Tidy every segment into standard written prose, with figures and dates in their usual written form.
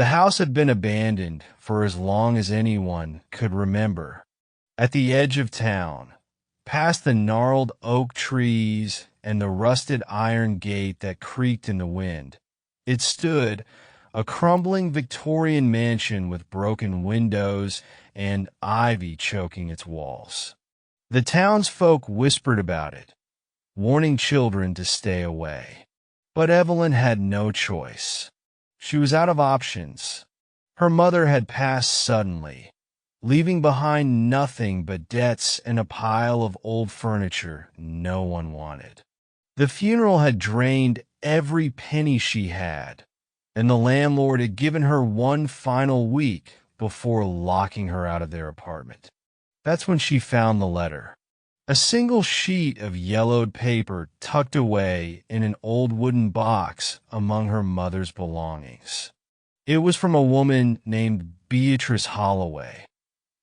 The house had been abandoned for as long as anyone could remember. At the edge of town, past the gnarled oak trees and the rusted iron gate that creaked in the wind, it stood, a crumbling Victorian mansion with broken windows and ivy choking its walls. The townsfolk whispered about it, warning children to stay away. But Evelyn had no choice. She was out of options. Her mother had passed suddenly, leaving behind nothing but debts and a pile of old furniture no one wanted. The funeral had drained every penny she had, and the landlord had given her one final week before locking her out of their apartment. That's when she found the letter. A single sheet of yellowed paper tucked away in an old wooden box among her mother's belongings. It was from a woman named Beatrice Holloway,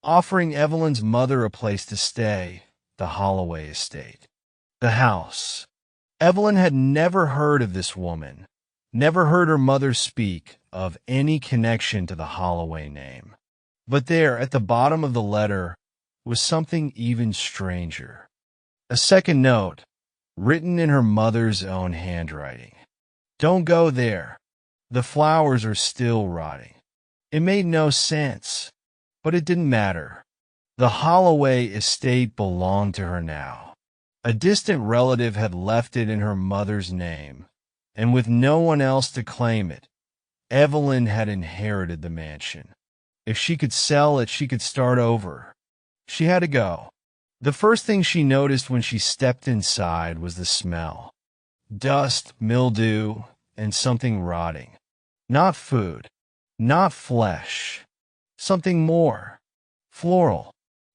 offering Evelyn's mother a place to stay, the Holloway estate. The house. Evelyn had never heard of this woman, never heard her mother speak of any connection to the Holloway name. But there, at the bottom of the letter, was something even stranger. A second note, written in her mother's own handwriting. Don't go there. The flowers are still rotting. It made no sense, but it didn't matter. The Holloway estate belonged to her now. A distant relative had left it in her mother's name, and with no one else to claim it, Evelyn had inherited the mansion. If she could sell it, she could start over. She had to go. The first thing she noticed when she stepped inside was the smell. Dust, mildew, and something rotting. Not food, not flesh. Something more. Floral.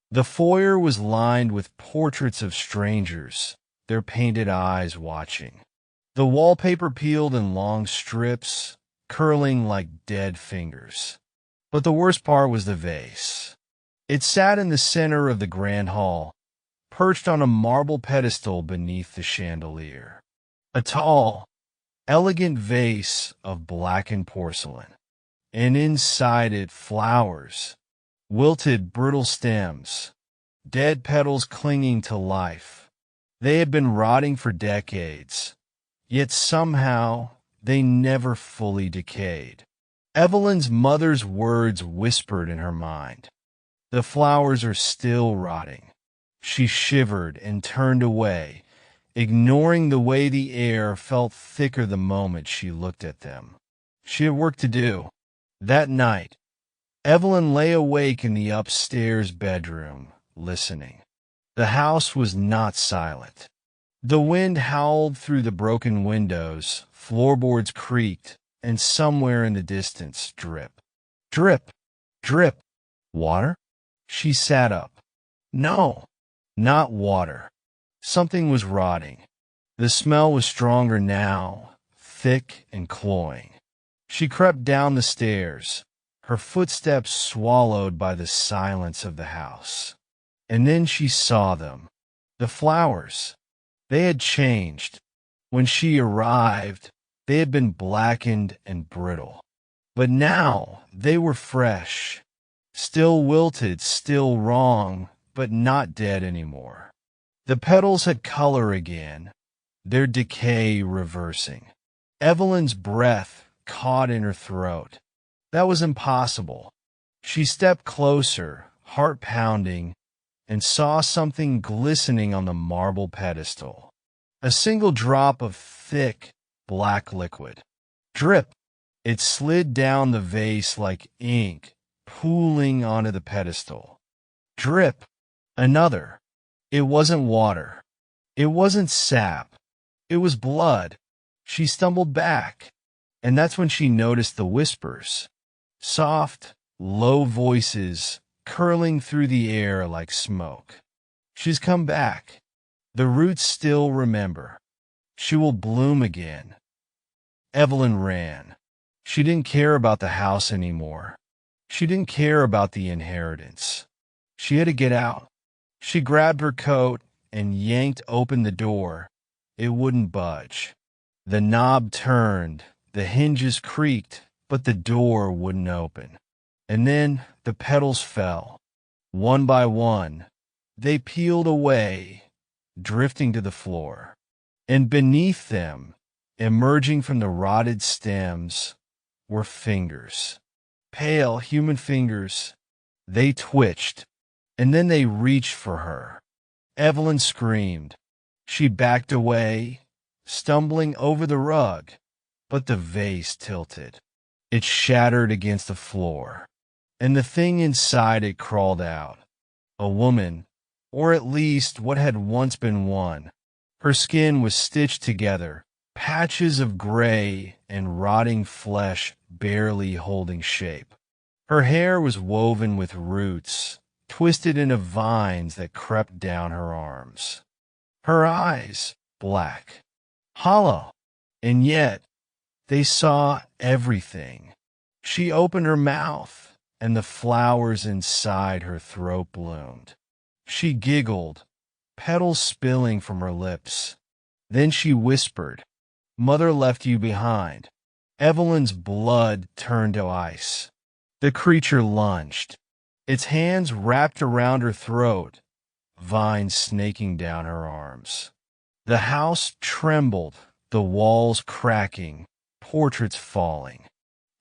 The foyer was lined with portraits of strangers, their painted eyes watching. The wallpaper peeled in long strips, curling like dead fingers. But the worst part was the vase. It sat in the center of the grand hall, perched on a marble pedestal beneath the chandelier. A tall, elegant vase of blackened porcelain, and inside it flowers, wilted brittle stems, dead petals clinging to life. They had been rotting for decades, yet somehow they never fully decayed. Evelyn's mother's words whispered in her mind. The flowers are still rotting. She shivered and turned away, ignoring the way the air felt thicker the moment she looked at them. She had work to do. That night, Evelyn lay awake in the upstairs bedroom, listening. The house was not silent. The wind howled through the broken windows, floorboards creaked, and somewhere in the distance, drip. Drip! Drip! Water? She sat up. No, not water. Something was rotting. The smell was stronger now, thick and cloying. She crept down the stairs, her footsteps swallowed by the silence of the house. And then she saw them. The flowers. They had changed. When she arrived, they had been blackened and brittle. But now they were fresh. Still wilted, still wrong, but not dead anymore. The petals had color again, their decay reversing. Evelyn's breath caught in her throat. That was impossible. She stepped closer, heart pounding, and saw something glistening on the marble pedestal. A single drop of thick, black liquid. Drip! It slid down the vase like ink, pooling onto the pedestal. Drip! Another. It wasn't water. It wasn't sap. It was blood. She stumbled back, and that's when she noticed the whispers. Soft, low voices curling through the air like smoke. She's come back. The roots still remember. She will bloom again. Evelyn ran. She didn't care about the house anymore. She didn't care about the inheritance. She had to get out. She grabbed her coat and yanked open the door. It wouldn't budge. The knob turned, the hinges creaked, but the door wouldn't open. And then the petals fell. One by one, they peeled away, drifting to the floor. And beneath them, emerging from the rotted stems, were fingers. Pale human fingers. They twitched, and then they reached for her. Evelyn screamed. She backed away, stumbling over the rug, but the vase tilted. It shattered against the floor, and the thing inside it crawled out. A woman, or at least what had once been one. Her skin was stitched together, patches of gray and rotting flesh barely holding shape. Her hair was woven with roots, twisted into vines that crept down her arms. Her eyes, black, hollow, and yet they saw everything. She opened her mouth, and the flowers inside her throat bloomed. She giggled, petals spilling from her lips. Then she whispered, "Mother left you behind." Evelyn's blood turned to ice. The creature lunged, its hands wrapped around her throat, vines snaking down her arms. The house trembled, the walls cracking, portraits falling.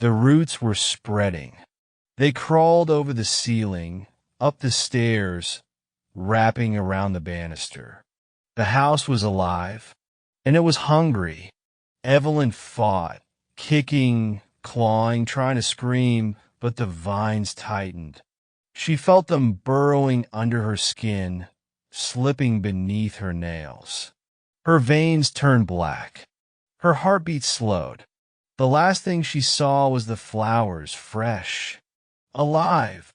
The roots were spreading. They crawled over the ceiling, up the stairs, wrapping around the banister. The house was alive, and it was hungry. Evelyn fought, kicking, clawing, trying to scream, but the vines tightened. She felt them burrowing under her skin, slipping beneath her nails. Her veins turned black. Her heartbeat slowed. The last thing she saw was the flowers, fresh, alive,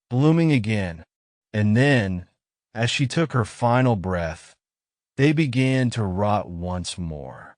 blooming again. And then, as she took her final breath, they began to rot once more.